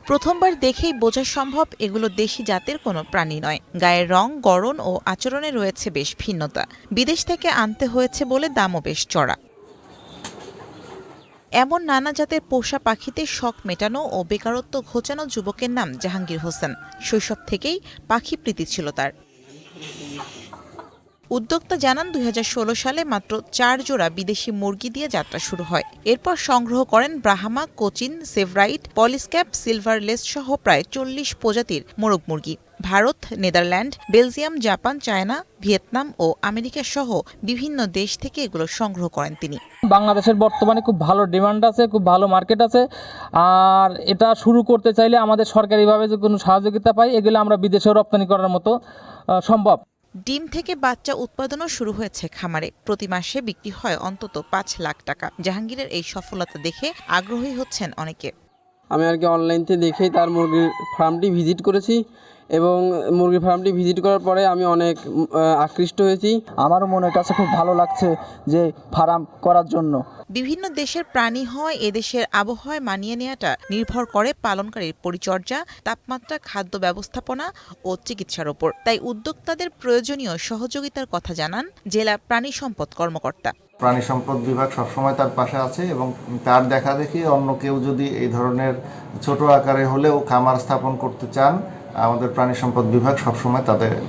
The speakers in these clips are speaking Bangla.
প্রথমবার দেখেই বোঝা সম্ভব এগুলো দেশি জাতের কোনো প্রাণী নয়। গায়ের রং, গড়ন ও আচরণে রয়েছে বেশ ভিন্নতা। বিদেশ থেকে আনতে হয়েছে বলে দামও বেশ চড়া। এমন নানা জাতের পোষা পাখিতে শখ মেটানো ও বেকারত্ব ঘোচানো যুবকের নাম জাহাঙ্গীর হোসেন। শৈশব থেকেই পাখি প্রীতি ছিল তার। উদ্যোক্তা জানান ২০১৬ সালে মাত্র ৪ জোড়া বিদেশি মুরগি দিয়ে যাত্রা শুরু হয়। এরপর সংগ্রহ করেন ব্রাহ্মা, কোচিন, সেভরাইট, পলিসক্যাপ, সিলভারলেস সহ প্রায় ৪০ প্রজাতির মোরগ মুরগি। Bharat, Netherland, Belgium, Japan, China, Vietnam ও আমেরিকা সহ বিভিন্ন দেশ থেকে এগুলো সংগ্রহ করেন তিনি। বাংলাদেশের বর্তমানে খুব ভালো ডিমান্ড আছে, খুব ভালো মার্কেট আছে। আর এটা শুরু করতে চাইলে আমাদের সরকারিভাবে যে কোনো সহযোগিতা পাই, এগুলো আমরা বিদেশেও রপ্তানি করার মতো সম্ভব। ডিম থেকে বাচ্চা উৎপাদনও শুরু হয়েছে খামারে। প্রতি মাসে বিক্রি হয় অন্তত ৫ লাখ টাকা। জাহাঙ্গীরের এই সফলতা দেখে আগ্রহী হচ্ছেন অনেকে। আমি অনলাইন থেকে দেখেই তার মুরগির ফার্মটি ভিজিট করেছি এবং মুরগির ফার্মটি ভিজিট করার পরে আমি অনেক আকৃষ্ট হয়েছি। আমারও মনের কাছে খুব ভালো লাগছে যে ফার্ম করার জন্য। বিভিন্ন দেশের প্রাণী হয় এদেশের আবহাওয়ায় মানিয়ে নেওয়াটা নির্ভর করে পালনকারীর পরিচর্যা, তাপমাত্রা, খাদ্য ব্যবস্থাপনা ও চিকিৎসার ওপর। তাই উদ্যোক্তাদের প্রয়োজনীয় সহযোগিতার কথা জানান জেলা প্রাণী সম্পদ কর্মকর্তা। প্রাণী সম্পদ বিভাগ সবসময় তার পাশে আছে এবং তার দেখাদেখি অন্য কেউ যদি এই ধরনের ছোট আকারে হলেও খামার স্থাপন করতে চান, আমাদের প্রাণী সম্পদ বিভাগ সবসময়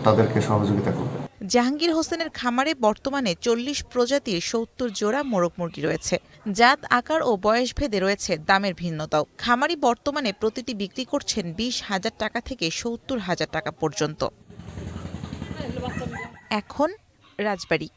তাদেরকে সহযোগিতা করবে। জাহাঙ্গীর হোসেনের খামারে বর্তমানে ৪০ প্রজাতির ৭০ জোড়া মোরগ মুরগি রয়েছে। জাত, আকার ও বয়স ভেদে রয়েছে দামের ভিন্নতাও। খামারি বর্তমানে প্রতিটি বিক্রি করছেন ২০,০০০ টাকা থেকে ৭০,০০০ টাকা পর্যন্ত। এখন রাজবাড়ি।